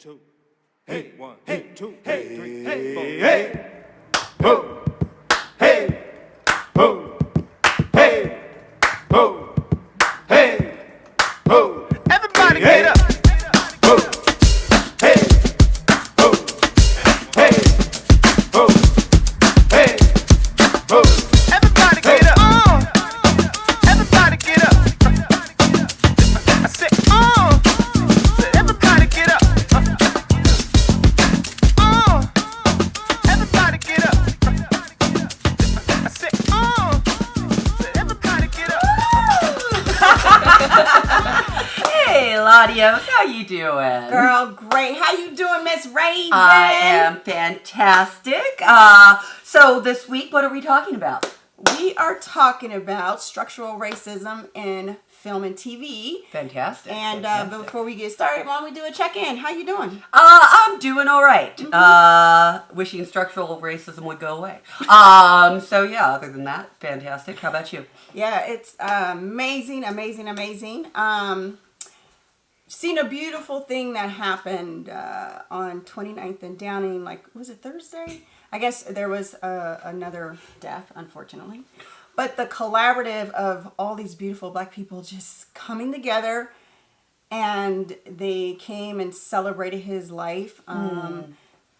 two. Hey, one, hey, two, hey, three, hey, four, hey, ho, hey, ho, hey, ho, hey, ho. Everybody get up. Ho, hey, ho, hey, ho, hey, ho. Everybody get up. Everybody get up. I said, everybody get up. Everybody get up. I said, everybody get up. Hey, LaDios, how you doing? Girl, great. How you doing, Miss Rav'n? I am fantastic. So this week, what are we talking about? We are talking about structural racism in film and TV. Fantastic. And fantastic. before we get started, why don't we do a check-in? How you doing? I'm doing all right. Wishing structural racism would go away. So yeah, other than that, fantastic. How about you? Yeah, it's amazing. Seen a beautiful thing that happened on 29th and Downing, was it Thursday? I guess there was another death, unfortunately. But the collaborative of all these beautiful black people just coming together, and they came and celebrated his life, and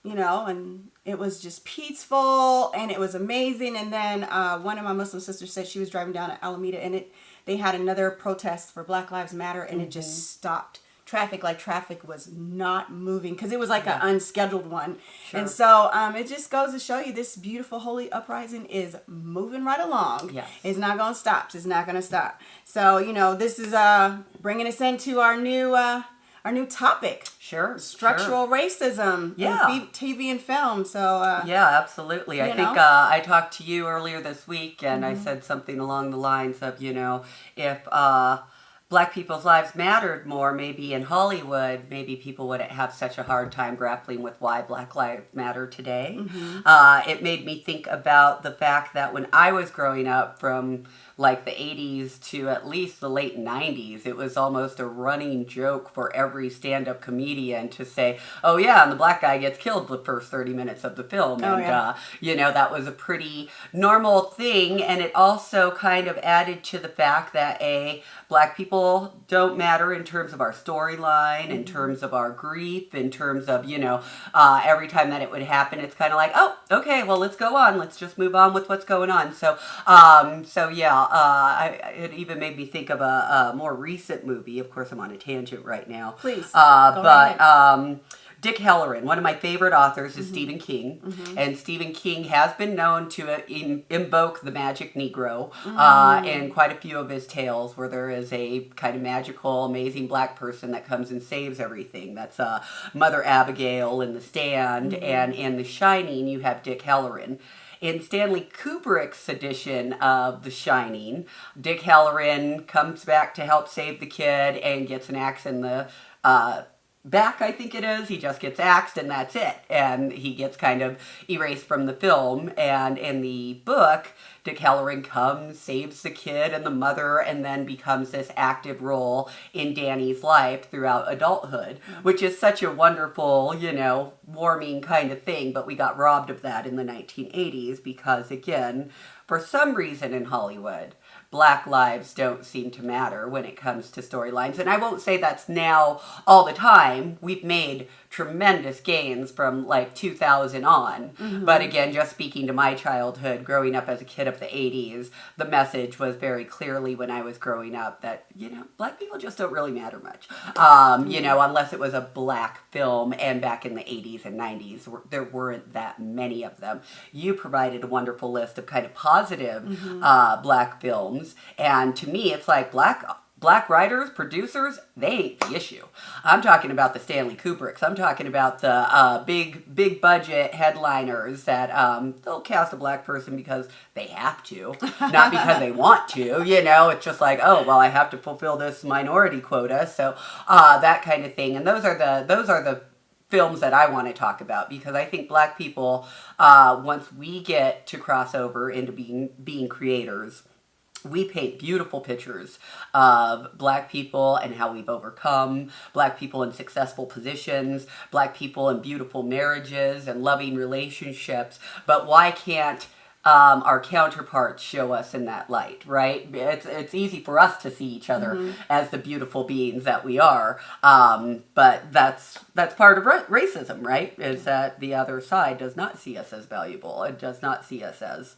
it was just peaceful, and it was amazing. And then one of my Muslim sisters said she was driving down to Alameda, and they had another protest for Black Lives Matter, and it just stopped traffic. Traffic was not moving because it was an unscheduled one. Sure. And so it just goes to show you this beautiful holy uprising is moving right along. Yes. It's not going to stop. It's not going to stop. So, this is bringing us into our new topic. Sure. Structural racism in TV and film. So yeah, absolutely. I think I talked to you earlier this week, and I said something along the lines of, if Black people's lives mattered more, maybe in Hollywood, maybe people wouldn't have such a hard time grappling with why Black lives matter today. It made me think about the fact that when I was growing up, from the 80s to at least the late 90s, it was almost a running joke for every stand-up comedian to say, oh yeah, and the black guy gets killed the first 30 minutes of the film. That was a pretty normal thing. And it also kind of added to the fact that black people don't matter in terms of our storyline, in terms of our grief, in terms of, every time that it would happen, it's kind of like, oh, okay, well, let's go on. Let's just move on with what's going on. So yeah, it even made me think of a more recent movie. Of course, I'm on a tangent right now. Please. Dick Halloran, one of my favorite authors, is Stephen King. And Stephen King has been known to invoke the magic Negro in quite a few of his tales, where there is a kind of magical, amazing black person that comes and saves everything. That's Mother Abigail in The Stand, and in The Shining, you have Dick Halloran. In Stanley Kubrick's edition of The Shining, Dick Halloran comes back to help save the kid and gets an axe in the back, I think it is. He just gets axed and that's it. And he gets kind of erased from the film. And in the book, Dick Halloran comes, saves the kid and the mother, and then becomes this active role in Danny's life throughout adulthood, which is such a wonderful, warming kind of thing. But we got robbed of that in the 1980s because, again, for some reason in Hollywood, Black lives don't seem to matter when it comes to storylines. And I won't say that's now all the time. We've made tremendous gains from 2000 on. But again, just speaking to my childhood, growing up as a kid of the 80s, the message was very clearly when I was growing up that, black people just don't really matter much. Unless it was a black film, and back in the 80s and 90s, there weren't that many of them. You provided a wonderful list of kind of positive black films. And to me, it's like black writers, producers, they ain't the issue. I'm talking about the Stanley Kubricks. I'm talking about the big budget headliners that they'll cast a black person because they have to, not because they want to. It's just like, oh, well, I have to fulfill this minority quota. So that kind of thing. And those are the films that I want to talk about, because I think black people, once we get to cross over into being creators, we paint beautiful pictures of Black people and how we've overcome, Black people in successful positions, Black people in beautiful marriages and loving relationships. But why can't our counterparts show us in that light, right? It's easy for us to see each other as the beautiful beings that we are, but that's part of racism, right? Is that the other side does not see us as valuable. It does not see us as,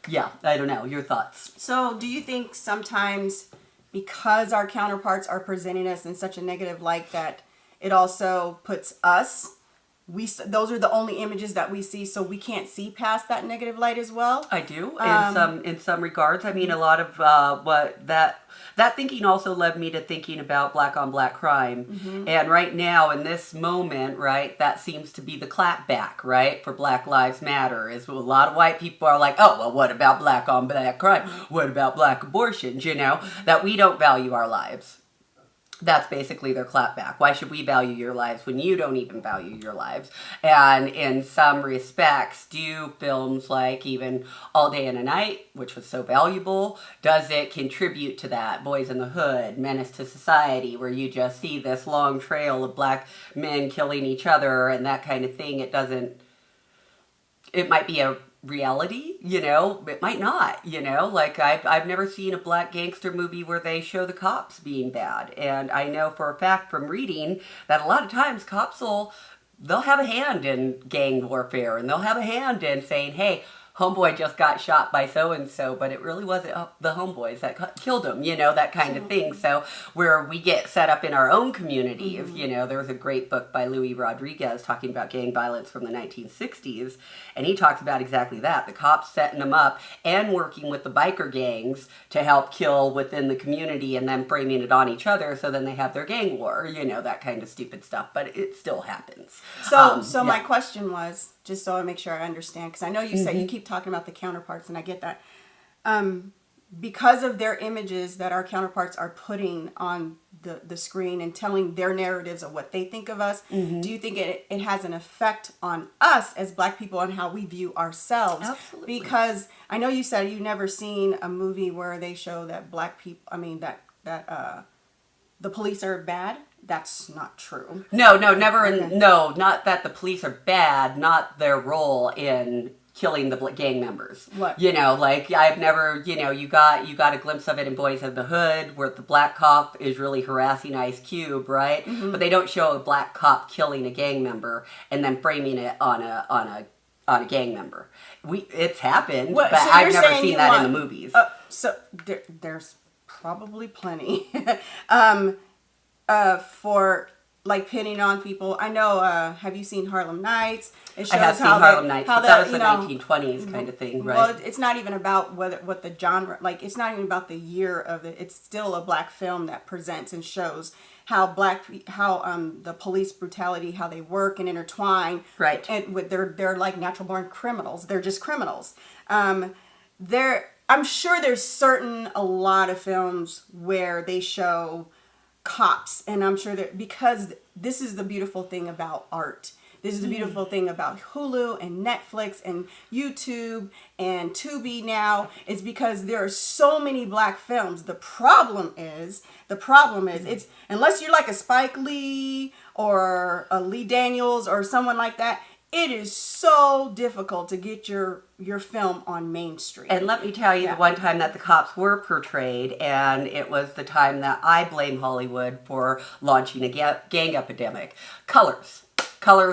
yeah, I don't know. Your thoughts? So do you think sometimes because our counterparts are presenting us in such a negative light that it also puts us, those are the only images that we see, so we can't see past that negative light as well? I do in some regards. I mean, a lot of what that thinking also led me to thinking about Black on Black crime. And right now in this moment, right, that seems to be the clapback, right, for Black Lives Matter. Is a lot of white people are like, oh, well, what about Black on Black crime? What about Black abortions? You know, that we don't value our lives. That's basically their clapback. Why should we value your lives when you don't even value your lives? And in some respects, do films like even All Day and a Night, which was so valuable, does it contribute to that? Boys in the Hood, Menace to Society, where you just see this long trail of Black men killing each other and that kind of thing. It might be a reality, you know, it might not, you know, like I've never seen a Black gangster movie where they show the cops being bad. And I know for a fact from reading that a lot of times cops they'll have a hand in gang warfare, and they'll have a hand in saying, hey, homeboy just got shot by so-and-so, but it really wasn't the homeboys that killed him, you know, that kind of thing. So where we get set up in our own communities, you know, there was a great book by Luis Rodriguez talking about gang violence from the 1960s, and he talks about exactly that, the cops setting them up and working with the biker gangs to help kill within the community and then framing it on each other, so then they have their gang war, you know, that kind of stupid stuff, but it still happens. So my question was, just so I make sure I understand, because I know you say you keep talking about the counterparts, and I get that. Because of their images that our counterparts are putting on the screen and telling their narratives of what they think of us, do you think it has an effect on us as Black people and how we view ourselves? Absolutely. Because I know you said you've never seen a movie where they show that Black people, that the police are bad. That's not true. No, never. Okay. No, not that the police are bad, not their role in killing the gang members. What? You know, like I've never, you know, you got a glimpse of it in Boys in the Hood where the Black cop is really harassing Ice Cube, right? But they don't show a Black cop killing a gang member and then framing it on a gang member. It's happened, but so I've never seen that in the movies. So there's probably plenty. For like pinning on people. I know, have you seen Harlem Nights? It shows I have seen Harlem Nights, but that was the 1920s kind of thing, right? Well, it's not even about what the genre, like it's not even about the year of it. It's still a Black film that presents and shows how the police brutality, how they work and intertwine. Right. And they're like natural born criminals. They're just criminals. I'm sure there's a lot of films where they show cops, and I'm sure that because this is the beautiful thing about art. This is the beautiful thing about Hulu and Netflix and YouTube and Tubi now, is because there are so many Black films. The problem is it's, unless you're like a Spike Lee or a Lee Daniels or someone like that, it is so difficult to get your film on Main Street. And let me tell you, the one time that the cops were portrayed, and it was the time that I blame Hollywood for launching a gang epidemic. Colors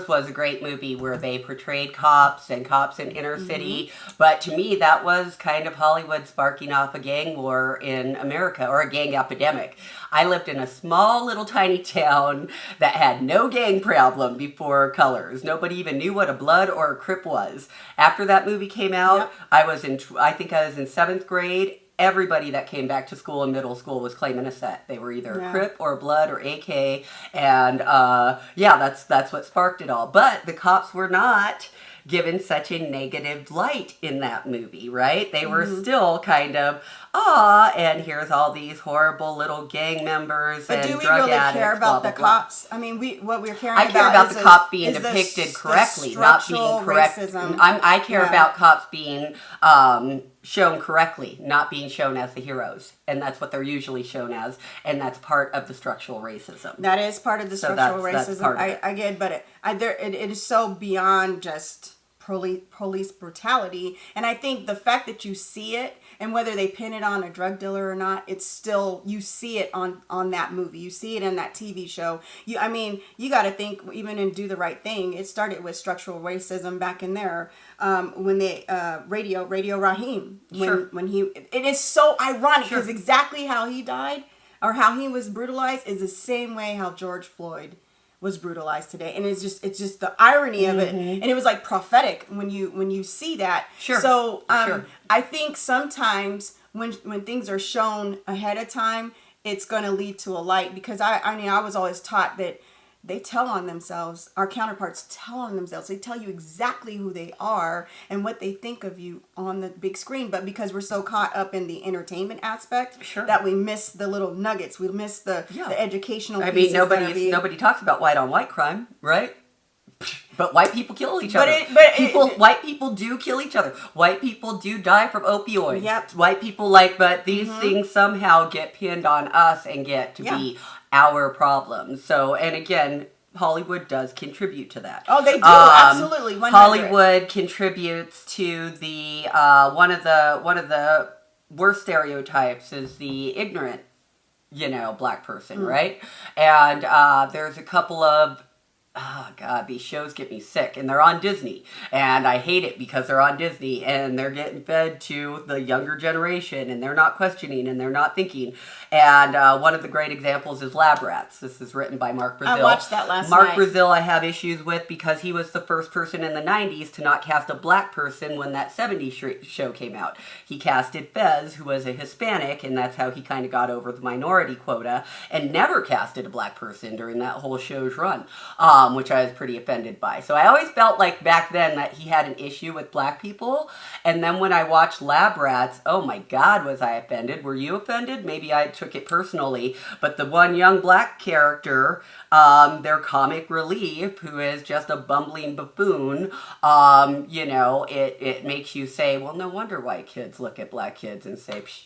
was a great movie where they portrayed cops in inner city. But to me, that was kind of Hollywood sparking off a gang war in America, or a gang epidemic. I lived in a small little tiny town that had no gang problem before Colors. Nobody even knew what a Blood or a Crip was. After that movie came out, I think I was in 7th grade. Everybody that came back to school in middle school was claiming a set. They were either a Crip or a Blood or AK, and that's what sparked it all. But the cops were not given such a negative light in that movie, right? They were still kind of, and here's all these horrible little gang members But and do we drug really addicts, care about blah, the blah, blah. cops? I mean, what we're caring I about care about is the cop being is the depicted s- the correctly, not being structural correct. racism. I care Yeah. about cops being shown correctly, not being shown as the heroes, and that's what they're usually shown as, and that's part of the structural racism. That is part of the So structural that's racism. part of it. I get, but it is so beyond just police brutality. And I think the fact that you see it, and whether they pin it on a drug dealer or not, it's still, you see it on that movie. You see it in that TV show. You got to think, even in Do the Right Thing, it started with structural racism back in there. When they Radio Raheem, when he, it is so ironic because exactly how he died or how he was brutalized is the same way how George Floyd was brutalized today. And it's just the irony of it, and it was like prophetic when you see that. So I think sometimes when things are shown ahead of time, it's going to lead to a light, because I was always taught that they tell on themselves, our counterparts tell on themselves. They tell you exactly who they are and what they think of you on the big screen. But because we're so caught up in the entertainment aspect, that we miss the little nuggets. We miss the educational pieces. I mean, nobody talks about white on white crime, right? But white people kill each other. White people do kill each other. White people do die from opioids. Yep. White people but these things somehow get pinned on us and get to be our problems. So, and again, Hollywood does contribute to that. Oh, they do, absolutely. 100. Hollywood contributes to the one of the worst stereotypes is the ignorant, black person, right? And there's a couple of these shows get me sick, and they're on Disney, and I hate it because they're on Disney, and they're getting fed to the younger generation, and they're not questioning, and they're not thinking. And one of the great examples is Lab Rats. This is written by Mark Brazil. I watched that last night. Mark Brazil I have issues with because he was the first person in the 90s to not cast a black person when that 70s show came out. He casted Fez, who was a Hispanic, and that's how he kind of got over the minority quota, and never casted a black person during that whole show's run. Which I was pretty offended by. So I always felt like back then that he had an issue with black people. And then when I watched Lab Rats, oh my God, was I offended? Were you offended? Maybe I took it personally. But the one young black character, their comic relief, who is just a bumbling buffoon, it makes you say, well, no wonder white kids look at black kids and say, psh,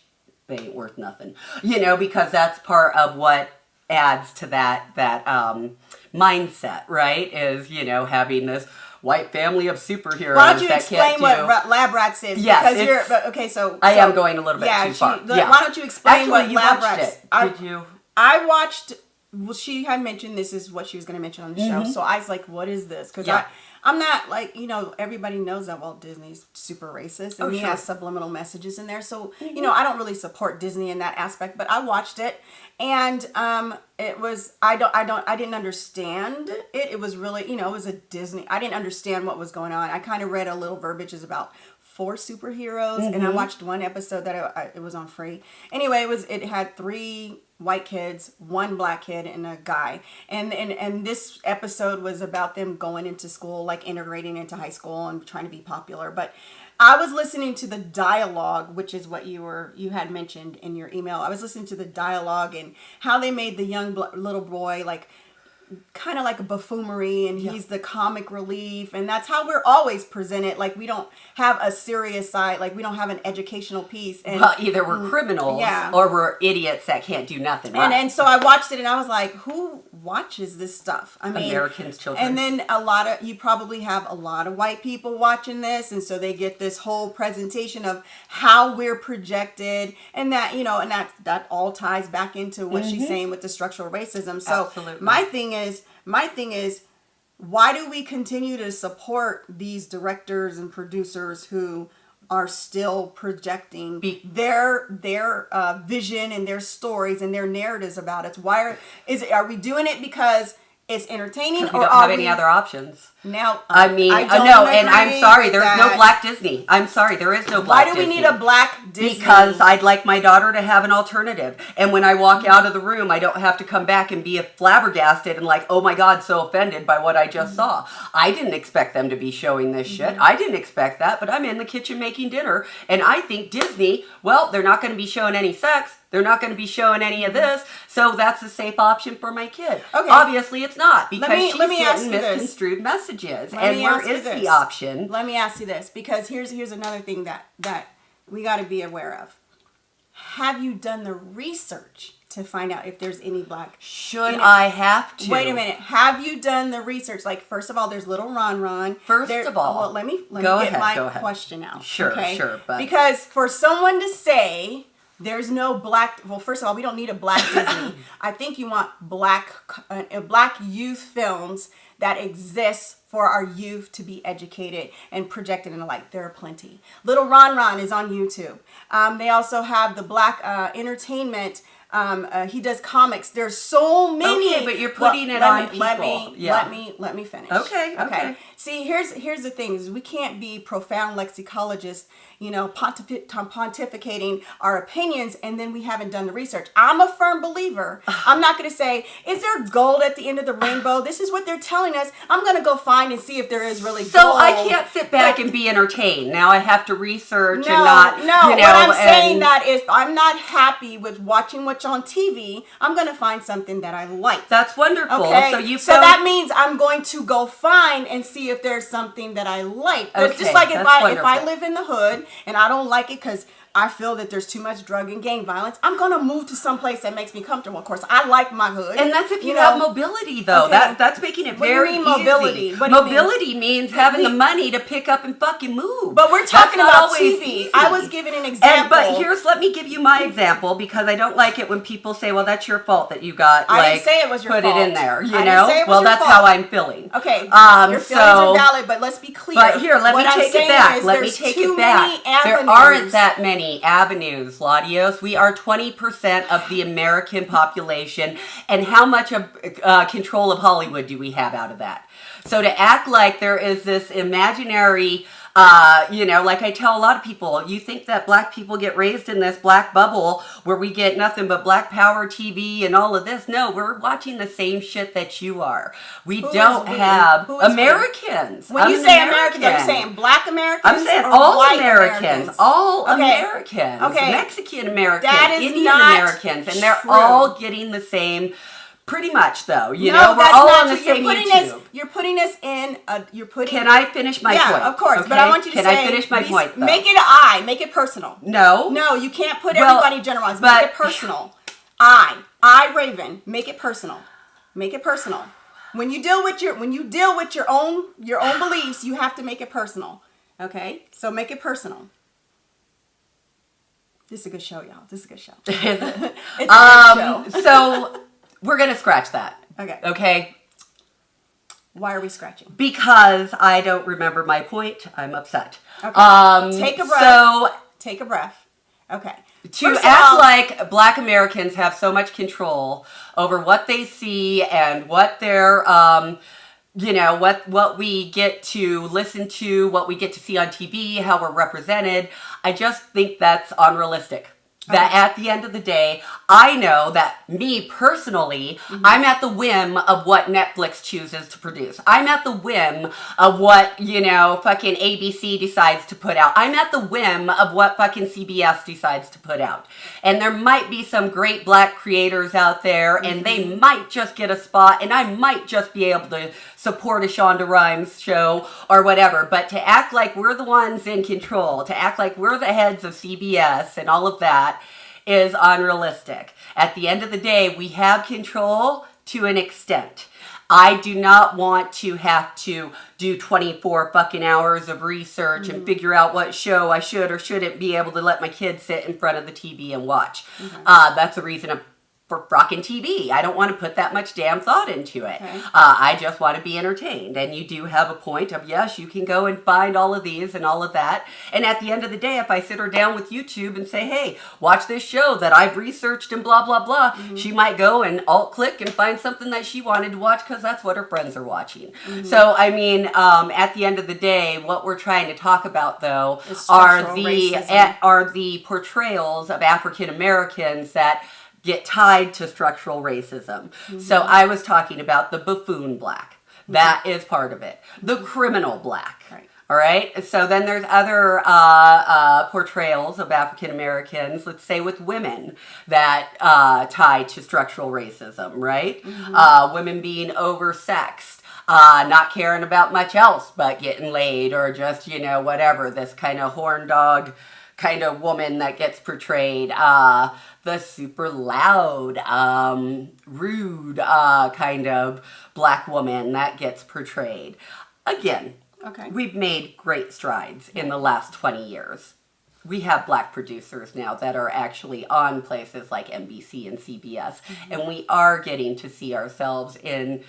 they ain't worth nothing. Because that's part of what adds to that mindset, right? Is, having this white family of superheroes. Why don't you explain what Lab Rats is? Yes, because I am going a little bit too far. Why don't you explain what Lab Rats? Did you? I watched. Well, she had mentioned this is what she was going to mention on the show, so I was like, "What is this?" Because I'm not like, everybody knows that Walt Disney's super racist, and he has subliminal messages in there. So I don't really support Disney in that aspect, but I watched it, and it was I didn't understand it. It was really it was a Disney. I didn't understand what was going on. I kind of read a little verbiages about 4 superheroes, and I watched one episode that it was on free. Anyway, it had 3 white kids, 1 black kid, and a guy. And this episode was about them going into school, like integrating into high school and trying to be popular. But I was listening to the dialogue, which is what you had mentioned in your email. I was listening to the dialogue and how they made the young little boy like kind of like a buffoonery, and he's the comic relief, and that's how we're always presented. Like, we don't have a serious side, like we don't have an educational piece. And well, either we're criminals or we're idiots that can't do nothing right. And so I watched it, and I was like, who watches this stuff? I mean, Americans' children. And then you probably have a lot of white people watching this, and so they get this whole presentation of how we're projected, and that and that all ties back into what she's saying with the structural racism. So absolutely. My thing is, why do we continue to support these directors and producers who are still projecting their vision and their stories and their narratives about it? Are we doing it because it's entertaining, We or don't are have we any other options. now? I mean, don't no, and I'm agree sorry, with there's that. no Black Disney. I'm sorry, there is no Why Black do Disney. we need a Black Disney? Because I'd like my daughter to have an alternative. And when I walk out of the room, I don't have to come back and be flabbergasted and like, oh my God, so offended by what I just saw. I didn't expect them to be showing this shit. I didn't expect that, but I'm in the kitchen making dinner. And I think Disney, well, they're not going to be showing any sex. They're not going to be showing any of this. So that's a safe option for my kid. Okay. Obviously, it's not because she's let me ask getting you this. misconstrued messages. Let And me where ask you is the this. option? Let me ask you this, because here's another thing that we got to be aware of. Have you done the research to find out if there's any Black? Should I have to? Wait a minute. Have you done the research? Like, first of all, there's little Ron. First of all, well, let me go get ahead, my go ahead. question out. Sure, okay? sure, but- because for someone to say there's no Black, well, first of all, we don't need a Black Disney. I think you want Black youth films that exist for our youth to be educated and projected in the light. There are plenty. Little Ron is on YouTube. They also have the Black entertainment. He does comics. There's so many. Okay, but you're putting it on people. Let me finish. Okay. See, here's the thing: is we can't be profound lexicologists, pontificating our opinions, and then we haven't done the research. I'm a firm believer. I'm not going to say, is there gold at the end of the rainbow? This is what they're telling us. I'm going to go find and see if there is really gold. So I can't sit back and be entertained. Now I have to research and not. What I'm saying that if I'm not happy with watching what's on TV, I'm going to find something that I like. That's wonderful. Okay, so that means I'm going to go find and see if there's something that I like. Okay, Just like if I wonderful. live in the hood and I don't like it because I feel that there's too much drug and gang violence, I'm going to move to some place that makes me comfortable. Of course, I like my hood. And that's if you have mobility, though. Okay. That's making it What do you very mean, easy. mobility? What do you mean? Mobility means having the money to pick up and fucking move. But we're talking That's not about always TV. easy. I was giving an example. But let me give you my example, because I don't like it when people say, well, that's your fault that you got, I didn't say it was your put fault. it in there, I didn't say it was well, your that's fault. how I'm feeling. Okay, your feelings so, are valid, but let's be clear. But here, let me What I'm take it saying back. is Let me there's take too it back. many There avenues. aren't that many avenues, LaDios. We are 20% of the American population, and how much of control of Hollywood do we have out of that? So to act like there is this imaginary, like I tell a lot of people, you think that Black people get raised in this Black bubble where we get nothing but Black Power TV and all of this. No, we're watching the same shit that you are. We don't have Americans. When you say Americans, are you saying Black Americans? I'm saying or all white Americans. All Americans. Okay. Mexican Americans. That is Indian not Americans. And they're true. all getting the same. Pretty much, though. We're that's all not on the true. same YouTube. You're putting us in. Can I finish my point? Yeah, of course. Okay? But I want you to Can I finish my point, though? Make it I. Make it personal. No. No, you can't put everybody generalized. Make but- it personal. I, Rav'n. Make it personal. Make it personal. When you deal with your own beliefs, you have to make it personal. Okay? So make it personal. This is a good show, y'all. This is a good show. It's a good show. So we're gonna scratch that. Okay. Okay. Why are we scratching? Because I don't remember my point. I'm upset. Okay. Take a breath. So take a breath. Okay. to act like Black Americans have so much control over what they see and what their what we get to listen to, what we get to see on TV, how we're represented, I just think that's unrealistic. That at the end of the day, I know that me personally, I'm at the whim of what Netflix chooses to produce. I'm at the whim of what, fucking ABC decides to put out. I'm at the whim of what fucking CBS decides to put out. And there might be some great Black creators out there, and they might just get a spot, and I might just be able to support a Shonda Rhimes show or whatever. But to act like we're the ones in control, to act like we're the heads of CBS and all of that is unrealistic. At the end of the day, we have control to an extent. I do not want to have to do 24 fucking hours of research and figure out what show I should or shouldn't be able to let my kids sit in front of the TV and watch. That's the reason for rockin' TV. I don't want to put that much damn thought into it. Okay. I just want to be entertained. And you do have a point of, yes, you can go and find all of these and all of that. And at the end of the day, if I sit her down with YouTube and say, hey, watch this show that I've researched and blah, blah, blah, she might go and alt-click and find something that she wanted to watch because that's what her friends are watching. So, I mean, at the end of the day, what we're trying to talk about, though, are the portrayals of African Americans that get tied to structural racism. So I was talking about the buffoon black. That is part of it. The criminal black. Right. All right. So then there's other portrayals of African Americans, let's say with women, that tie to structural racism, right? Women being oversexed. Not caring about much else but getting laid, or just, whatever, this kind of horn dog kind of woman that gets portrayed. The super loud, rude kind of black woman that gets portrayed. Again, we've made great strides in the last 20 years. We have black producers now that are actually on places like NBC and CBS, and we are getting to see ourselves in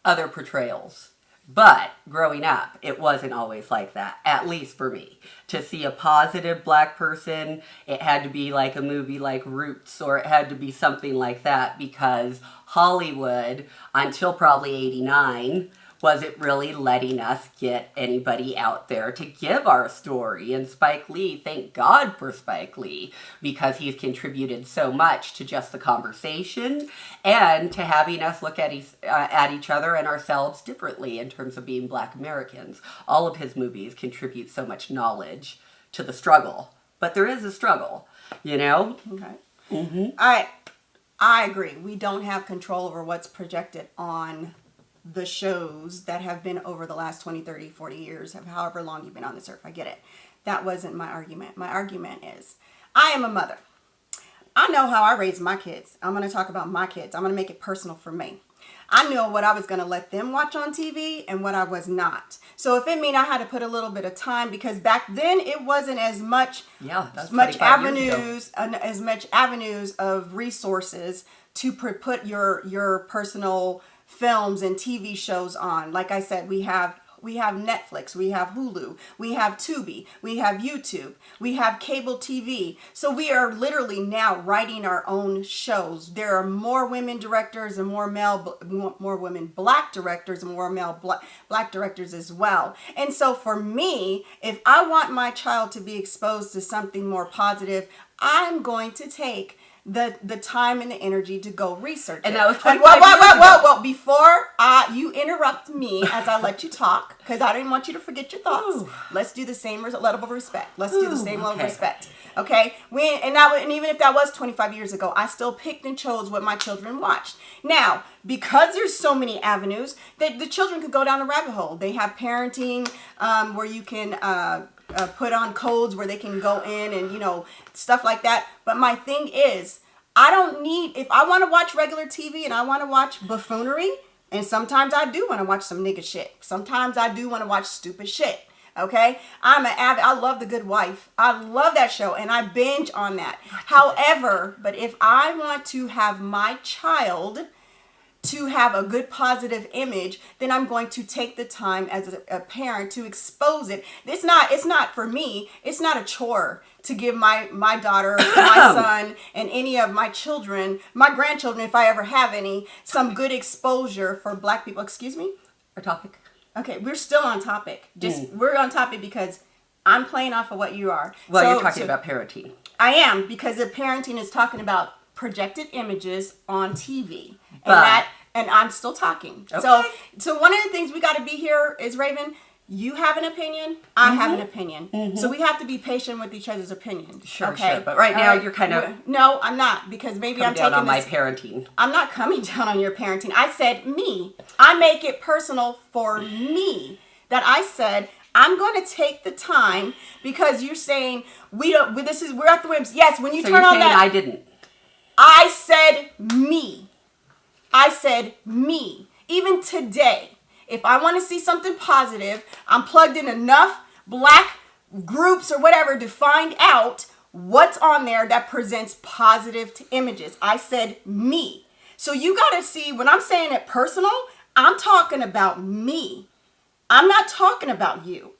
other portrayals. But growing up, it wasn't always like that, at least for me. To see a positive black person, it had to be like a movie like Roots, or it had to be something like that, because Hollywood, until probably 89, wasn't really letting us get anybody out there to give our story. And Spike Lee, thank God for Spike Lee, because he's contributed so much to just the conversation and to having us look at each other and ourselves differently in terms of being black Americans. All of his movies contribute so much knowledge to the struggle. But there is a struggle, Okay. I agree. We don't have control over what's projected on the shows that have been over the last 20, 30, 40 years, of however long you've been on this earth. I get it. That wasn't my argument. My argument is, I am a mother. I know how I raised my kids. I'm going to talk about my kids. I'm going to make it personal for me. I knew what I was going to let them watch on TV and what I was not. So if it mean I had to put a little bit of time, because back then it wasn't as much avenues of resources to put your personal films and TV shows on. Like I said, we have Netflix, we have Hulu, we have Tubi, we have YouTube, we have cable TV. So we are literally now writing our own shows. There are more women directors and more women black directors and more male black directors as well. And so for me, if I want my child to be exposed to something more positive, I'm going to take the time and the energy to go research and it. That was 25 years ago. Well, before you interrupt me as I let you talk, because I didn't want you to forget your thoughts. Let's do the same level of respect. Let's do the same level of respect. Okay? And even if that was 25 years ago, I still picked and chose what my children watched. Now, because there's so many avenues, that the children could go down a rabbit hole. They have parenting where you can put on codes where they can go in and, stuff like that. But my thing is, I don't need, if I want to watch regular TV and I want to watch buffoonery, and sometimes I do want to watch some nigga shit. Sometimes I do want to watch stupid shit. Okay? I love The Good Wife. I love that show and I binge on that. However, but if I want to have my child to have a good positive image, then I'm going to take the time as a parent to expose it. It's not for me. It's not a chore to give my daughter, my son, and any of my children, my grandchildren, if I ever have any, some good exposure for black people. Excuse me? Our topic. Okay, we're still on topic. We're on topic because I'm playing off of what you are. Well, you're talking about parenting. I am, because the parenting is talking about projected images on TV. And I'm still talking. Okay. So one of the things we got to be here is, Rav'n, you have an opinion, I have an opinion. So we have to be patient with each other's opinion. Sure. But right now you're kind of... No, I'm not, because maybe I'm taking down on my parenting. I'm not coming down on your parenting. I said me. I make it personal for me. That I said, I'm going to take the time, because you're saying we're at the whims. Yes, when you turn on that... I didn't. I said me. I said me. Even today, if I want to see something positive, I'm plugged in enough black groups or whatever to find out what's on there that presents positive images. I said me. So you got to see, when I'm saying it personal, I'm talking about me. I'm not talking about you.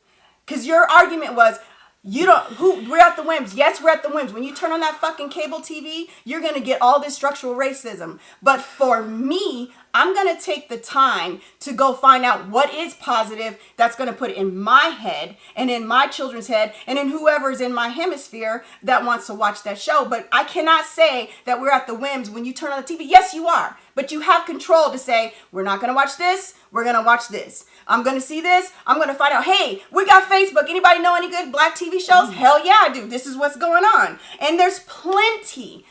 Because your argument was, we're at the whims. Yes, we're at the whims. When you turn on that fucking cable TV, you're going to get all this structural racism. But for me, I'm going to take the time to go find out what is positive that's going to put it in my head and in my children's head and in whoever's in my hemisphere that wants to watch that show. But I cannot say that we're at the whims when you turn on the TV. Yes, you are. But you have control to say, we're not going to watch this. We're going to watch this. I'm going to see this. I'm going to find out, hey, we got Facebook. Anybody know any good black TV shows? Hell yeah, I do. This is what's going on. And there's plenty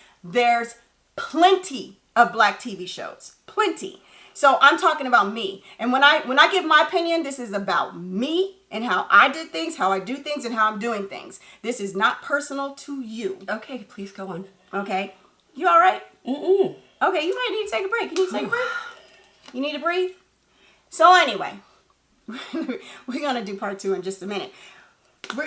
of black TV shows. Plenty. So I'm talking about me. And when I give my opinion, this is about me and how I did things, how I do things, and how I'm doing things. This is not personal to you. Okay, please go on. Okay. You all right? Mm-mm. Okay, you might need to take a break. You need to take a break? You need to breathe? So anyway, we're going to do part 2 in just a minute. But we're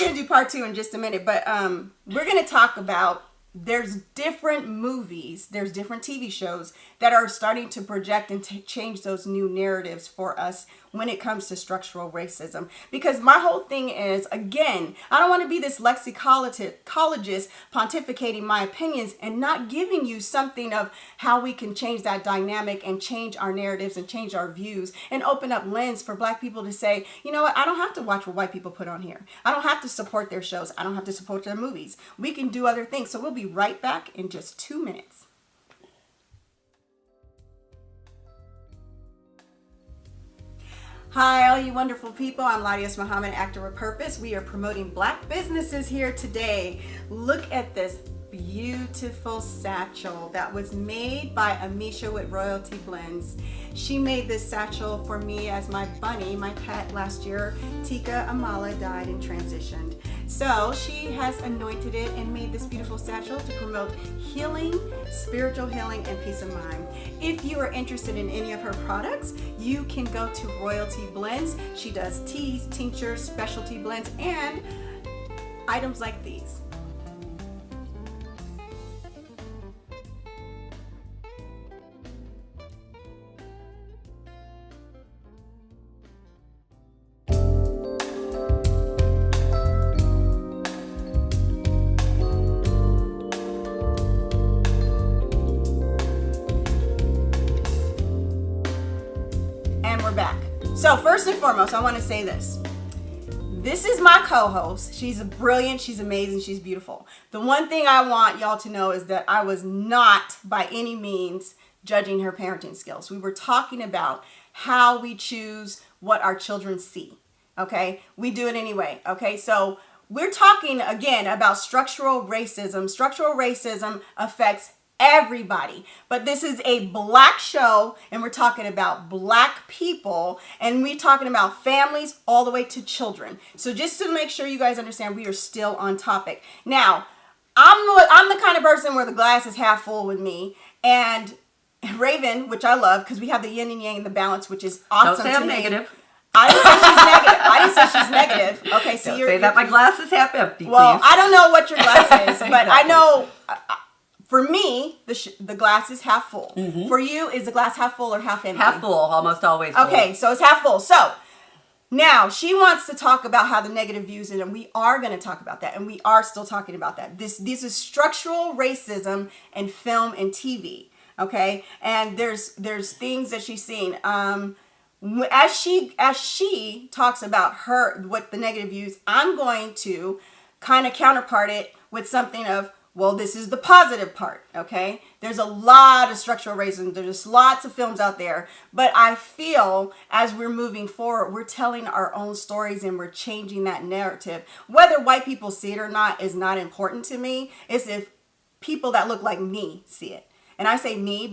going to talk about, there's different movies, there's different TV shows that are starting to project and change those new narratives for us when it comes to structural racism. Because my whole thing is, again, I don't want to be this lexicologist pontificating my opinions and not giving you something of how we can change that dynamic and change our narratives and change our views and open up lens for black people to say, you know what, I don't have to watch what white people put on here. I don't have to support their shows. I don't have to support their movies. We can do other things. So we'll be right back in just 2 minutes. Hi, all you wonderful people. I'm LaDios Muhammad, actor with purpose. We are promoting black businesses here today. Look at this beautiful satchel that was made by Amisha with Royalty Blends. She made this satchel for me as my bunny, my pet last year. Tika Amala died and transitioned. So she has anointed it and made this beautiful satchel to promote healing, spiritual healing, and peace of mind. If you are interested in any of her products, you can go to Royalty Blends. She does teas, tinctures, specialty blends, and items like these. Back. So first and foremost, I want to say this. This is my co-host. She's brilliant. She's amazing. She's beautiful. The one thing I want y'all to know is that I was not by any means judging her parenting skills. We were talking about how we choose what our children see. Okay? We do it anyway. Okay? So we're talking again about structural racism. Structural racism affects everybody, but this is a black show and we're talking about black people and we're talking about families all the way to children. So just to make sure you guys understand, we are still on topic. Now, I'm the kind of person where the glass is half full with me, and Rav'n, which I love because we have the yin and yang and the balance, which is awesome. Don't say I'm negative. I didn't say she's negative. Okay, so Don't say that my glass is half empty, well, please. I don't know what your glass is, but I know. For me, the glass is half full. Mm-hmm. For you, is the glass half full or half empty? Half full, almost always full. Okay, so it's half full. So now she wants to talk about how the negative views it, and we are going to talk about that, and we are still talking about that. This is structural racism in film and TV. Okay, and there's things that she's seen. As she talks about what the negative views, I'm going to kind of counterpart it with something of, well, this is the positive part, okay? There's a lot of structural racism. There's lots of films out there. But I feel as we're moving forward, we're telling our own stories and we're changing that narrative. Whether white people see it or not is not important to me. It's if people that look like me see it. And I say me,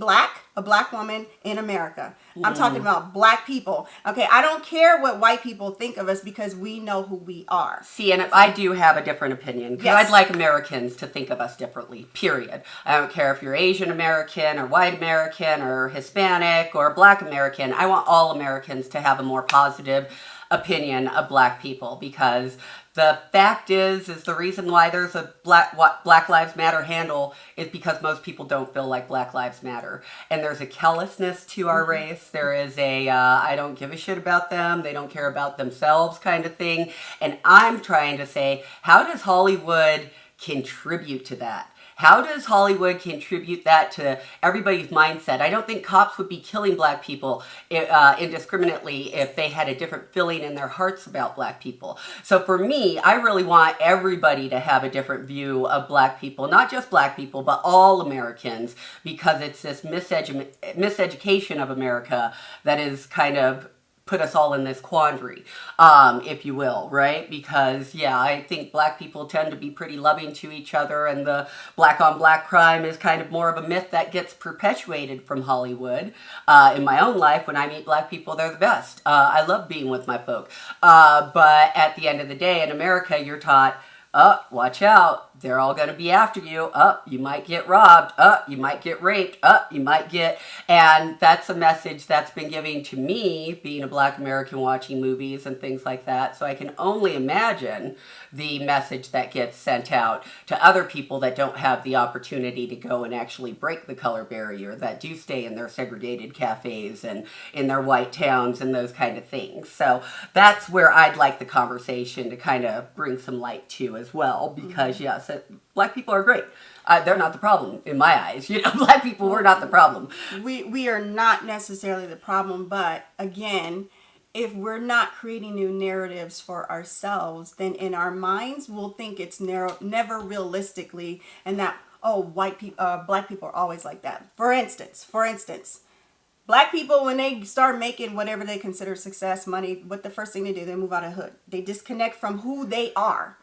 a black woman in America. I'm talking about black people. Okay, I don't care what white people think of us because we know who we are. See, and I do have a different opinion. Because Yes. I'd like Americans to think of us differently, period. I don't care if you're Asian American or white American or Hispanic or black American. I want all Americans to have a more positive opinion of black people, because the fact is the reason why there's a Black Lives Matter handle is because most people don't feel like Black Lives Matter. And there's a callousness to our race. There is a, I don't give a shit about them. They don't care about themselves kind of thing. And I'm trying to say, how does Hollywood contribute to that? How does Hollywood contribute that to everybody's mindset? I don't think cops would be killing black people indiscriminately if they had a different feeling in their hearts about black people. So for me, I really want everybody to have a different view of black people, not just black people, but all Americans, because it's this miseducation of America that is kind of put us all in this quandary, if you will, right? Because, yeah, I think black people tend to be pretty loving to each other, and the black on black crime is kind of more of a myth that gets perpetuated from Hollywood. In my own life, when I meet black people, they're the best. I love being with my folk. But at the end of the day, in America, you're taught, watch out. They're all going to be after you. You might get robbed. You might get raped. You might get... And that's a message that's been given to me, being a black American watching movies and things like that. So I can only imagine the message that gets sent out to other people that don't have the opportunity to go and actually break the color barrier, that do stay in their segregated cafes and in their white towns and those kind of things. So that's where I'd like the conversation to kind of bring some light to as well, because yes, black people are great. They're not the problem in my eyes. Black people were not the problem. We are not necessarily the problem, but again, if we're not creating new narratives for ourselves, then in our minds we'll think it's never realistically, and that black people are always like that. For instance, black people, when they start making whatever they consider success, money, what the first thing they do, they move out of hood. They disconnect from who they are.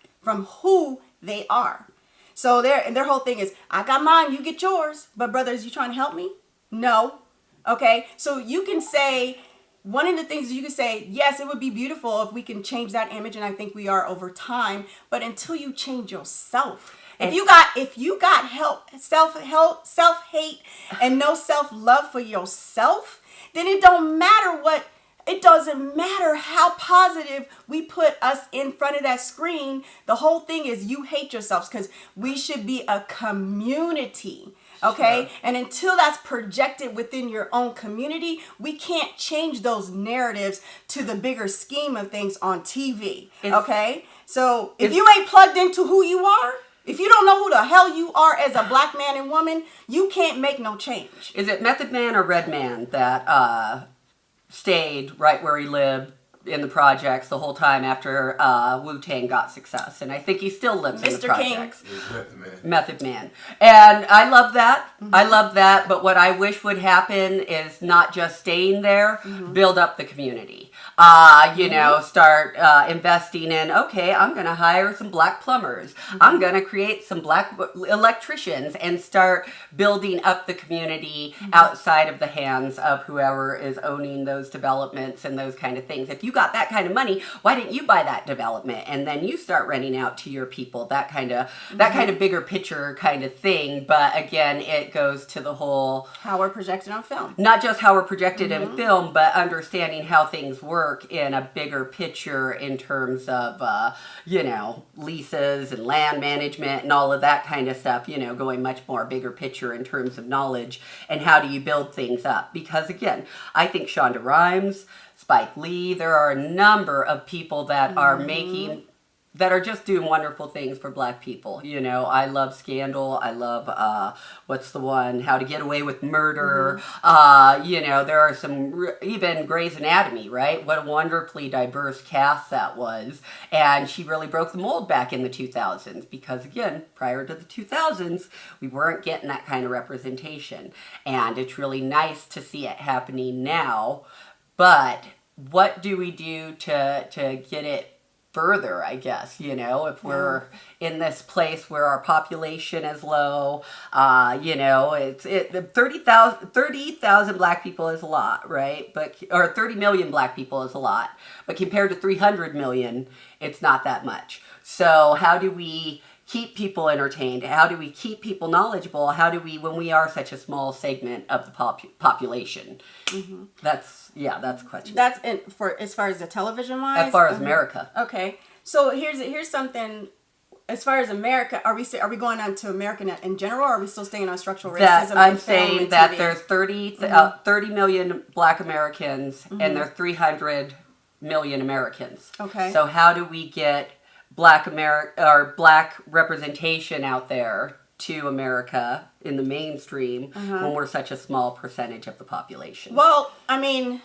So their whole thing is, I got mine, you get yours. But brothers, you trying to help me? No. Okay. So you can say, one of the things you can say, yes, it would be beautiful if we can change that image, and I think we are over time. But until you change yourself, if you got self-hate and no self-love for yourself, then it don't matter what. It doesn't matter how positive we put us in front of that screen. The whole thing is you hate yourselves, because we should be a community. Okay. Sure. And until that's projected within your own community, we can't change those narratives to the bigger scheme of things on TV. Okay. So if you ain't plugged into who you are, if you don't know who the hell you are as a black man and woman, you can't make no change. Is it Method Man or Red Man that stayed right where he lived in the projects the whole time after Wu-Tang got success? And I think he still lives in the projects. Method Man. And I love that. Mm-hmm. I love that. But what I wish would happen is not just staying there, build up the community. Start investing in, okay, I'm going to hire some black plumbers. I'm going to create some black electricians, and start building up the community outside of the hands of whoever is owning those developments and those kind of things. If you got that kind of money, why didn't you buy that development? And then you start renting out to your people, that kind of bigger picture kind of thing. But again, it goes to the whole... how we're projected on film. Not just how we're projected in film, but understanding how things work in a bigger picture in terms of, leases and land management and all of that kind of stuff, going much more bigger picture in terms of knowledge and how do you build things up. Because again, I think Shonda Rhimes, Spike Lee, there are a number of people that that are just doing wonderful things for black people. I love Scandal. I love, what's the one? How to Get Away with Murder. There are some, even Grey's Anatomy, right? What a wonderfully diverse cast that was. And she really broke the mold back in the 2000s, because again, prior to the 2000s, we weren't getting that kind of representation. And it's really nice to see it happening now. But what do we do to get it further, I guess, if we're in this place where our population is low, 30,000 black people is a lot, right? Or 30 million black people is a lot, but compared to 300 million, it's not that much. So how do we keep people entertained? How do we keep people knowledgeable? How do we, when we are such a small segment of the population? That's, Yeah, that's a question. That's for as far as the television wise. As far as America. Okay, so here's something. As far as America, are we going on to America in general, or are we still staying on structural racism? I'm saying that there's 30 million Black Americans and there are 300 million Americans. Okay. So how do we get Black representation out there to America in the mainstream when we're such a small percentage of the population? Well, I mean,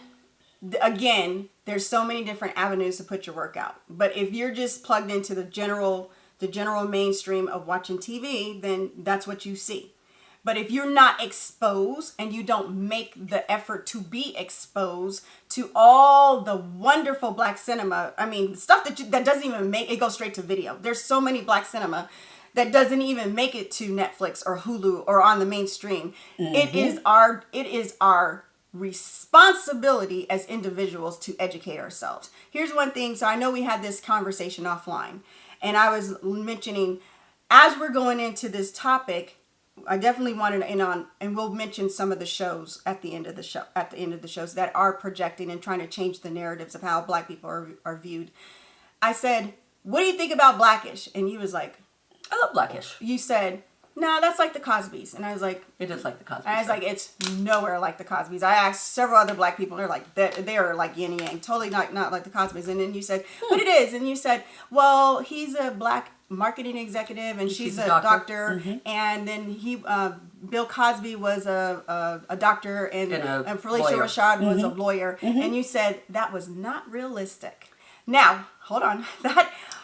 again, there's so many different avenues to put your work out. But if you're just plugged into the general mainstream of watching TV, then that's what you see. But if you're not exposed and you don't make the effort to be exposed to all the wonderful Black cinema, I mean, stuff that doesn't even make it, goes straight to video. There's so many Black cinema that doesn't even make it to Netflix or Hulu or on the mainstream. It is our responsibility as individuals to educate ourselves. Here's one thing. So I know we had this conversation offline, and I was mentioning, as we're going into this topic, I definitely wanted to end on, and we'll mention some of the shows at the end of the shows that are projecting and trying to change the narratives of how Black people are viewed. I said, what do you think about Blackish? And you was like, I love Blackish. You said, no, that's like the Cosbys. And I was like, it is like the Cosbys. I was like, it's nowhere like the Cosbys. I asked several other Black people, they're like, they're like yin and yang, totally not like the Cosbys. And then you said, but it is. And you said, well, he's a Black marketing executive and she's a doctor. And then Bill Cosby was a doctor and Felicia lawyer. Rashad was a lawyer. And you said that was not realistic. Now, hold on.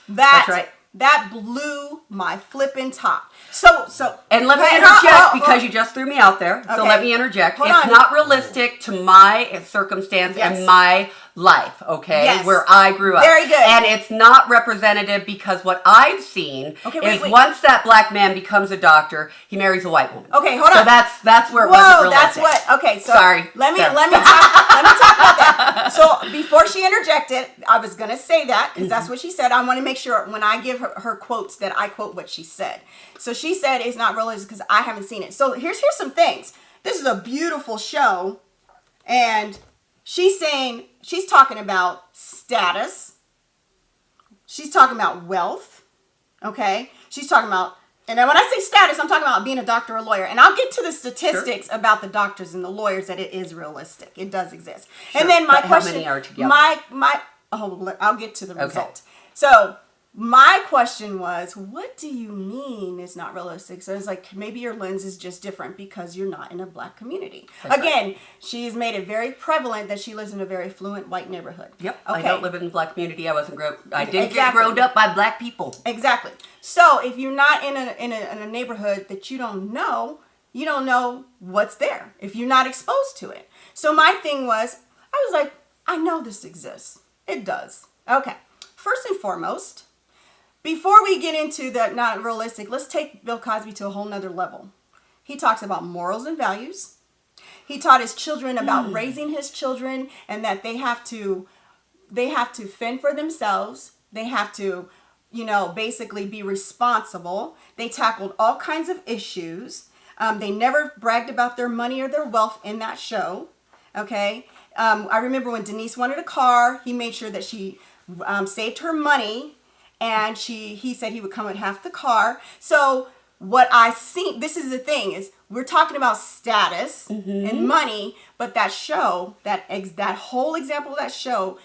That's right. That blew my flipping top. So, and let me interject because you just threw me out there. So let me interject. It's not realistic to my circumstance and my life, okay? Yes. Where I grew up. Very good. And it's not representative because what I've seen is once that Black man becomes a doctor, he marries a white woman. Okay, hold on. So that's where it wasn't realistic. That's what. Okay, so sorry. Let me talk about that. So before she interjected, I was gonna say that because that's what she said. I want to make sure when I give her quotes that I quote what she said. So she said it's not realistic because I haven't seen it. So here's some things. This is a beautiful show, and she's talking about status. She's talking about wealth. Okay, she's talking about. And then when I say status, I'm talking about being a doctor or a lawyer. And I'll get to the statistics about the doctors and the lawyers that it is realistic. It does exist. Sure. And then my question, how many are together? I'll get to the result. So my question was, what do you mean it's not realistic? So it's like, maybe your lens is just different because you're not in a Black community. Again, she's made it very prevalent that she lives in a very affluent white neighborhood. Yep. Okay. I don't live in a Black community. I didn't get grown up by Black people. Exactly. So if you're not in a neighborhood that you don't know what's there if you're not exposed to it. So my thing was, I was like, I know this exists. It does. Okay. First and foremost, before we get into the not realistic, let's take Bill Cosby to a whole nother level. He talks about morals and values. He taught his children about raising his children and that they have to fend for themselves. They have to, basically be responsible. They tackled all kinds of issues. They never bragged about their money or their wealth in that show. Okay. I remember when Denise wanted a car, he made sure that she saved her money. And he said he would come with half the car. So what I see, this is the thing, is we're talking about status and money, but that show, that whole example of that show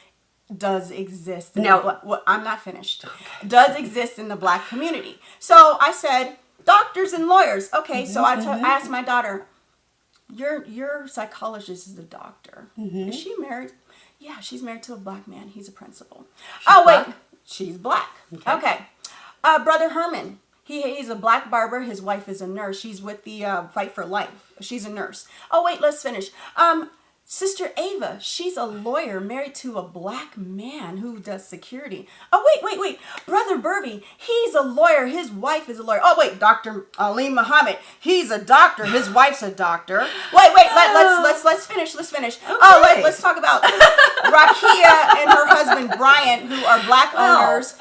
does exist. I'm not finished. Okay. Does exist in the Black community. So I said, doctors and lawyers. Okay, so I asked my daughter, your psychologist is a doctor. Is she married? Yeah, she's married to a Black man. He's a principal. Wait. She's Black. Okay. Brother Herman. He's a Black barber. His wife is a nurse. She's with the Fight for Life. She's a nurse. Oh, wait, let's finish. Sister Ava, she's a lawyer married to a Black man who does security. Oh, wait. Brother Burvey, he's a lawyer. His wife is a lawyer. Oh, wait, Dr. LaDios Muhammad, he's a doctor. His wife's a doctor. Wait, let's finish. Okay. Oh, let's talk about Rakia and her husband Brian, who are Black owners,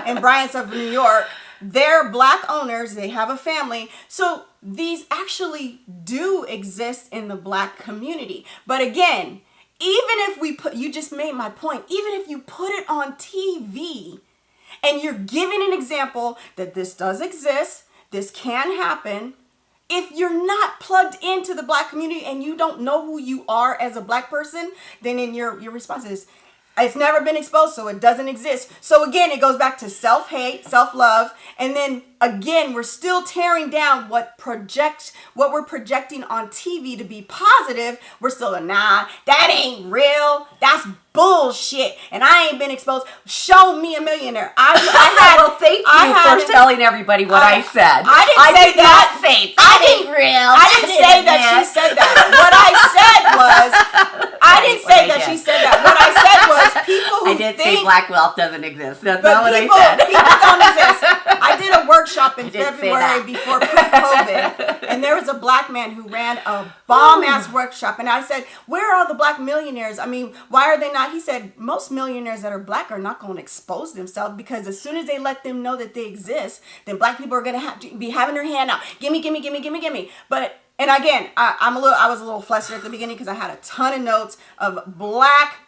and Brian's of New York. They're Black owners. They have a family. So these actually do exist in the Black community. But again, even if you just made my point, even if you put it on TV and you're giving an example that this does exist, this can happen, if you're not plugged into the Black community and you don't know who you are as a Black person, then in your response is, it's never been exposed, so it doesn't exist. So again, it goes back to self-hate, self-love, and then again, we're still tearing down what we're projecting on TV to be positive. We're still nah, that ain't real. That's bullshit. And I ain't been exposed. Show me a millionaire. Well, thank you for telling everybody what I said. I did not say that ain't real. I didn't say that she said that. What I said was, I didn't say that she said that. What I said was, people who I did say black wealth doesn't exist. That's but not what people, I said. People don't exist. I did a workshop in did say February that. before pre-COVID, and there was a Black man who ran a bomb-ass workshop, and I said, where are all the Black millionaires? I mean, why are they not? He said, most millionaires that are Black are not going to expose themselves, because as soon as they let them know that they exist, then Black people are going to have to be having their hand out. Gimme. But, and again, I was a little flustered at the beginning because I had a ton of notes of Black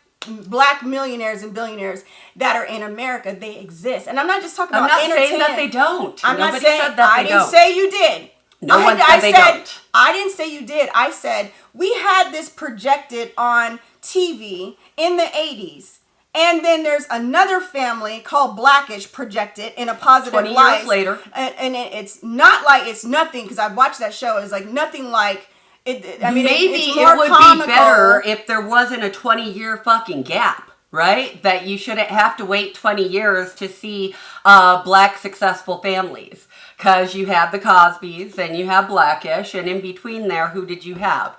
millionaires and billionaires that are in America. They exist. And I'm not just talking about entertainment. I'm not saying that they don't. I'm Nobody not saying said that I they didn't don't. say you did. No one said they don't. I didn't say you did. I said we had this projected on TV in the 80s. And then there's another family called Blackish projected in a positive 20 light. years later. And it's not like, it's nothing, because I've watched that show. It's like nothing like it. I mean, maybe it's more it would comical. be better if there wasn't a 20-year fucking gap, right? That you shouldn't have to wait 20 years to see Black successful families. Because you have the Cosbys and you have Blackish, and in between there, who did you have?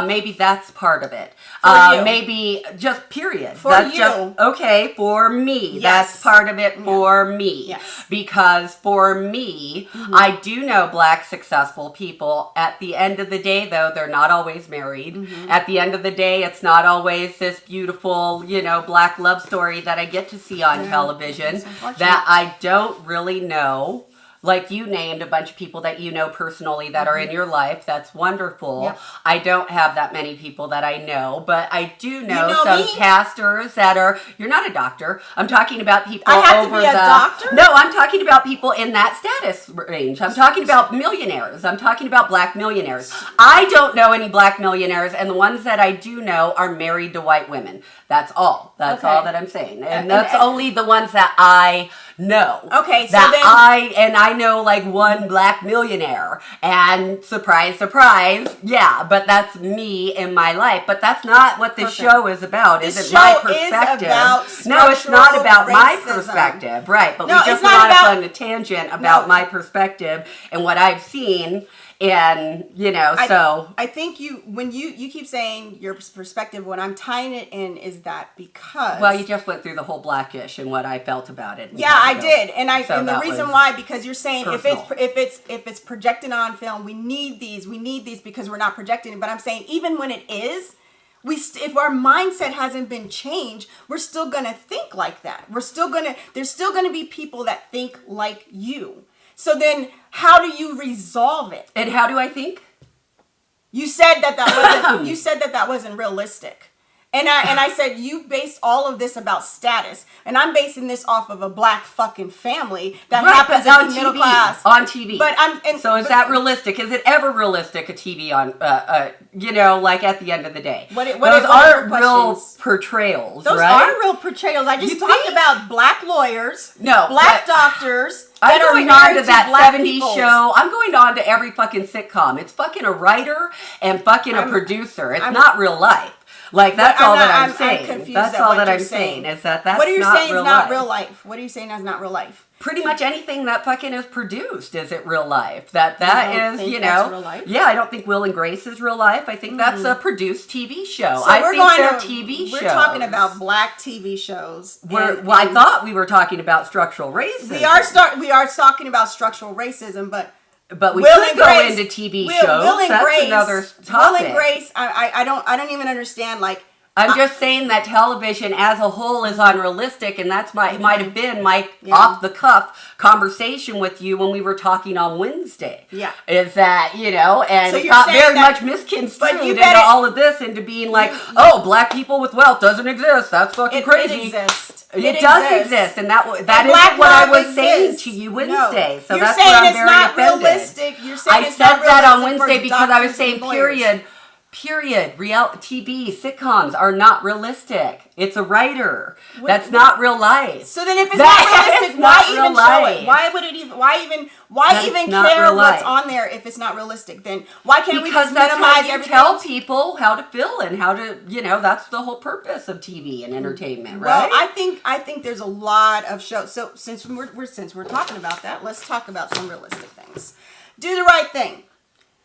Maybe that's part of it. Maybe just period. That's you. Just, okay, for me. Yes. That's part of it for me. Yes. Because for me, I do know Black successful people. At the end of the day, though, they're not always married. At the end of the day, it's not always this beautiful, Black love story that I get to see on television that I don't really know. Like you named a bunch of people that you know personally that are in your life. That's wonderful. Yep. I don't have that many people that I know, but I do know, You know some me? casters that are, you're not a doctor. I'm talking about people I have to over be a doctor? No, I'm talking about people in that status range. I'm talking about millionaires. I'm talking about Black millionaires. I don't know any Black millionaires, and the ones that I do know are married to white women. That's all. That's all that I'm saying. And that's only the ones that I know. Okay, so that then I know like one Black millionaire, and surprise, yeah, but that's me in my life. But that's not what this show is about. Is it my perspective? No, it's not about my perspective, right? But we just went on a tangent about my perspective and what I've seen. And, I think when you keep saying your perspective, what I'm tying it in is that because... Well, you just went through the whole Blackish and what I felt about it. Yeah, I did. And the reason why, because you're saying if it's projected on film, we need these because we're not projecting it. But I'm saying even when it is, if our mindset hasn't been changed, we're still going to think like that. There's still going to be people that think like you. So then, how do you resolve it? And how do I think? You said that wasn't realistic, and I said you based all of this about status, and I'm basing this off of a Black fucking family that happens to be middle class on TV. But is that realistic? Is it ever realistic? A TV on, like at the end of the day, those aren't real portrayals. Those are real portrayals. I just talked about Black lawyers, Black doctors. I'm going on to that 70s show. I'm going on to every fucking sitcom. It's fucking a writer and fucking a producer. It's not real life. Like, that's all that I'm saying. I'm confused that's all that I'm saying is that's what are you not saying real is not life. real life? What are you saying is not real life? Pretty much anything that fucking is produced is it real life. That is, that's real life? Yeah, I don't think Will and Grace is real life. I think that's a produced TV show. So I think they're TV shows. We're talking about Black TV shows. I thought we were talking about structural racism. We are talking about structural racism, but we could go into TV shows. Will and That's Grace, another topic. Will and Grace, I don't even understand. Like, I'm just saying that television as a whole is unrealistic, and that's might have been my off the cuff conversation with you when we were talking on Wednesday. Yeah. Is that, and So it you're got saying very that- much misconstrued but you into gotta- all of this, into being like, oh, black people with wealth doesn't exist. That's fucking crazy. It exists. It does exist, and that And is black what I love was saying exists. to you No. Wednesday. So You're that's saying where I'm it's very not offended. realistic. You're saying I it's said not that on realistic Wednesday for because I was doctors saying and lawyers. period. Reality TV sitcoms are not realistic. It's a writer. That's not real life. So then, if it's That not realistic, is why not even real show life. it? Why would it even? That's Even not care real what's life. on there if it's not realistic? Then why can't we Because just that's minimize how you everything? tell people how to feel and how to, that's the whole purpose of TV and entertainment, right? Well, I think there's a lot of shows. So since we're talking about that, let's talk about some realistic things. Do the Right Thing.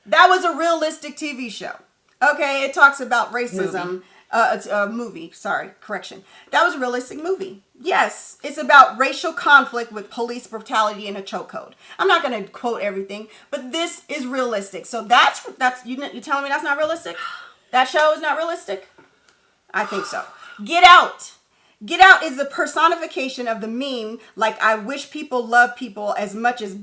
That was a realistic TV show. Okay, it talks about racism. It's a movie. Sorry, correction. That was a realistic movie. Yes, it's about racial conflict with police brutality and a chokehold. I'm not going to quote everything, but this is realistic. So that's you telling me that's not realistic? That show is not realistic? I think so. Get Out. Get Out is the personification of the meme, like, I wish people love people as much as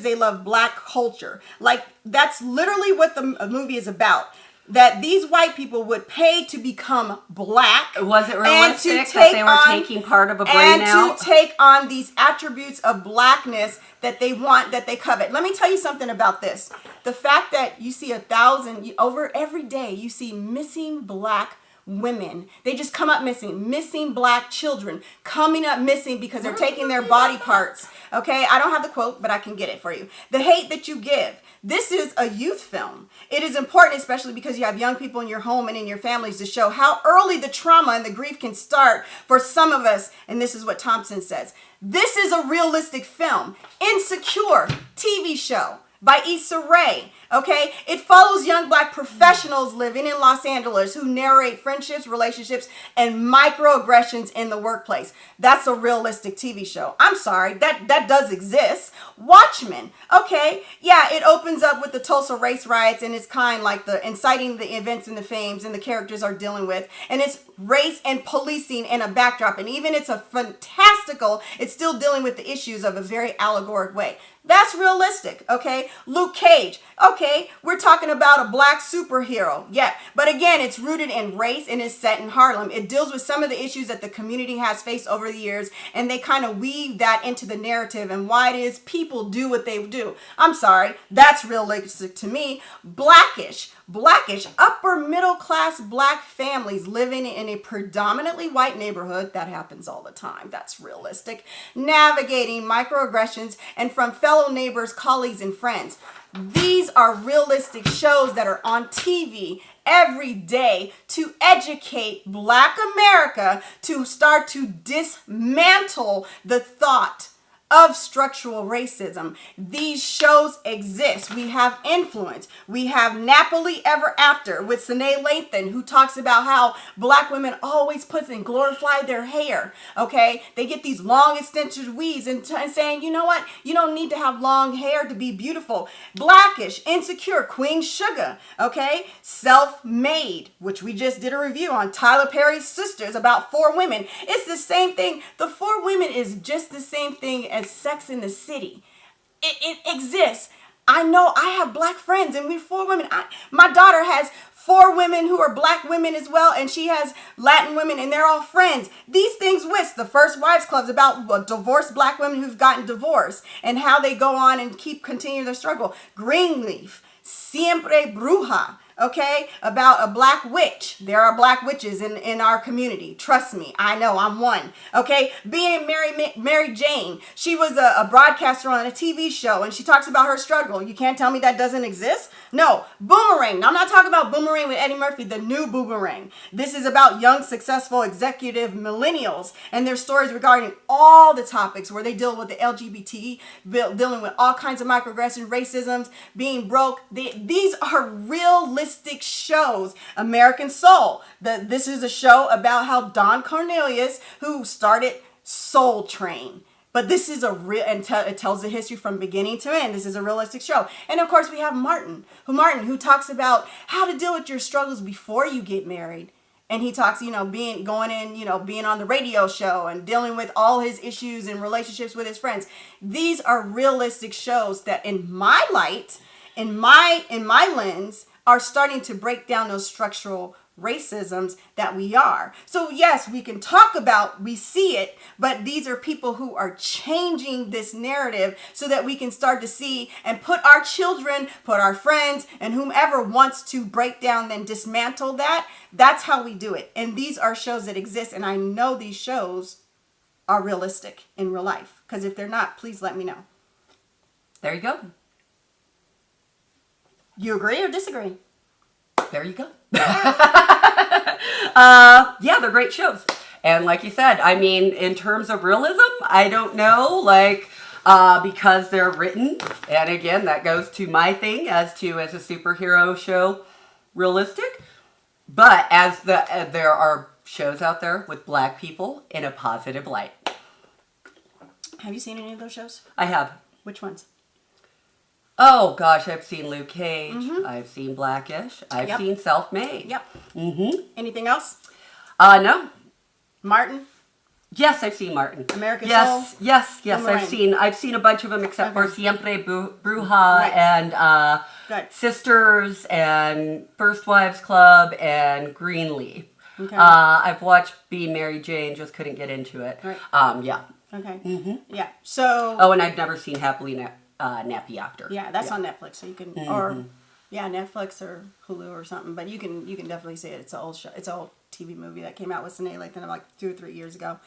they love black culture. Like, that's literally what the movie is about. That these white people would pay to become black. Was it and realistic to that they were take taking part of a brain and out? to take on these attributes of blackness that they want, that they covet. Let me tell you something about this. The fact that you see 1,000 over every day, you see missing black women. They just come up missing black children coming up missing because they're taking their body parts. Okay, I don't have the quote, but I can get it for you. The hate that you give. This is a youth film. It is important, especially because you have young people in your home and in your families, to show how early the trauma and the grief can start for some of us. And this is what Thompson says. This is a realistic film. Insecure TV show by Issa Rae. Okay, it follows young black professionals living in Los Angeles who narrate friendships, relationships, and microaggressions in the workplace. That's a realistic TV show. I'm sorry, that does exist. Watchmen. Okay, yeah, it opens up with the Tulsa race riots, and it's kind like the inciting the events and the fames and the characters are dealing with, and it's race and policing in a backdrop, and even it's it's still dealing with the issues of a very allegoric way. That's realistic, okay? Luke Cage. Okay, we're talking about a black superhero. Yeah, but again, it's rooted in race and is set in Harlem. It deals with some of the issues that the community has faced over the years, and they kind of weave that into the narrative and why it is people do what they do. I'm sorry, that's realistic to me. Blackish, upper middle class black families living in a predominantly white neighborhood. That happens all the time. That's realistic. Navigating microaggressions and from fellow neighbors, colleagues, and friends. These are realistic shows that are on TV every day to educate Black America to start to dismantle the thought of structural racism. These shows exist. We have influence. We have Napoli Ever After with Sine Lathan, who talks about how black women always put and glorify their hair. Okay, they get these long extended weaves and saying, you know what? You don't need to have long hair to be beautiful. Blackish, Insecure, Queen Sugar. Okay, Self-Made, which we just did a review on Tyler Perry's Sisters about 4 women. It's the same thing. The 4 women is just the same thing as Sex in the City. It exists. I know I have black friends and we're 4 women. My daughter has 4 women who are black women as well, and she has Latin women, and they're all friends. These things with the First Wives Clubs about divorced black women who've gotten divorced and how they go on and continue their struggle. Greenleaf, Siempre Bruja. Okay, about a black witch. There are black witches in our community. Trust me, I know, I'm one. Okay, being Mary Jane. She was a broadcaster on a TV show, and she talks about her struggle. You can't tell me that doesn't exist? No. Boomerang. Now, I'm not talking about Boomerang with Eddie Murphy, the new Boomerang. This is about young, successful, executive millennials and their stories regarding all the topics where they deal with the LGBT, dealing with all kinds of microaggressions, racisms, being broke. These are realistic shows. American Soul. This is a show about how Don Cornelius, who started Soul Train. But this is a real, and it tells the history from beginning to end. This is a realistic show. And of course we have Martin, who talks about how to deal with your struggles before you get married And he talks, being on the radio show and dealing with all his issues and relationships with his friends. These are realistic shows that in my light, in my lens, are starting to break down those structural racisms that we are. So yes, we can talk about, we see it, but these are people who are changing this narrative so that we can start to see and put our children, put our friends, and whomever wants to break down and dismantle that. That's how we do it. And these are shows that exist, and I know these shows are realistic in real life. Because if they're not, please let me know. There you go. You agree or disagree? There you go. Yeah, they're great shows. And like you said, I mean, in terms of realism, I don't know, because they're written. And again, that goes to my thing as a superhero show, realistic. But there are shows out there with black people in a positive light. Have you seen any of those shows? I have. Which ones? Oh gosh, I've seen Luke Cage. I've seen Blackish. I've seen Self-Made. Yep. Anything else? No. Martin? Yes, I've seen Martin. American Soul? Yes. Boomerang. I've seen a bunch of them except for Okay. Siempre Bruja Right. and Good. Sisters and First Wives Club and Greenleaf. Okay. I've watched Be Mary Jane, just couldn't get into it. Right. Yeah. Okay. Yeah. So. Oh, and I've never seen Happily Nappy After. Yeah, that's on Netflix, so you can Netflix or Hulu or something. But you can definitely see it. It's an old show. It's an old TV movie that came out with Sinead Lathan like 2 or 3 years ago.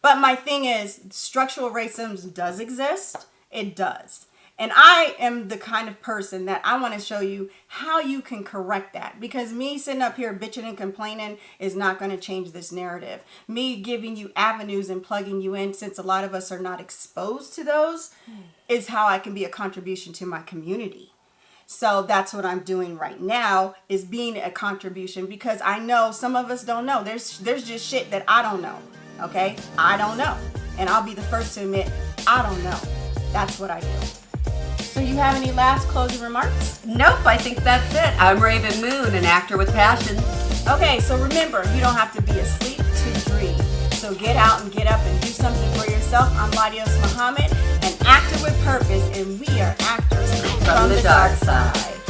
But my thing is, structural racism does exist. It does. And I am the kind of person that I want to show you how you can correct that. Because me sitting up here bitching and complaining is not going to change this narrative. Me giving you avenues and plugging you in, since a lot of us are not exposed to those, is how I can be a contribution to my community. So that's what I'm doing right now, is being a contribution, because I know some of us don't know. There's just shit that I don't know. Okay? I don't know. And I'll be the first to admit, I don't know. That's what I do. So you have any last closing remarks? Nope, I think that's it. I'm Rav'n Moon, an actor with passion. Okay, so remember, you don't have to be asleep to dream. So get out and get up and do something for yourself. I'm LaDios Muhammad, an actor with purpose, and we are actors From the dark side.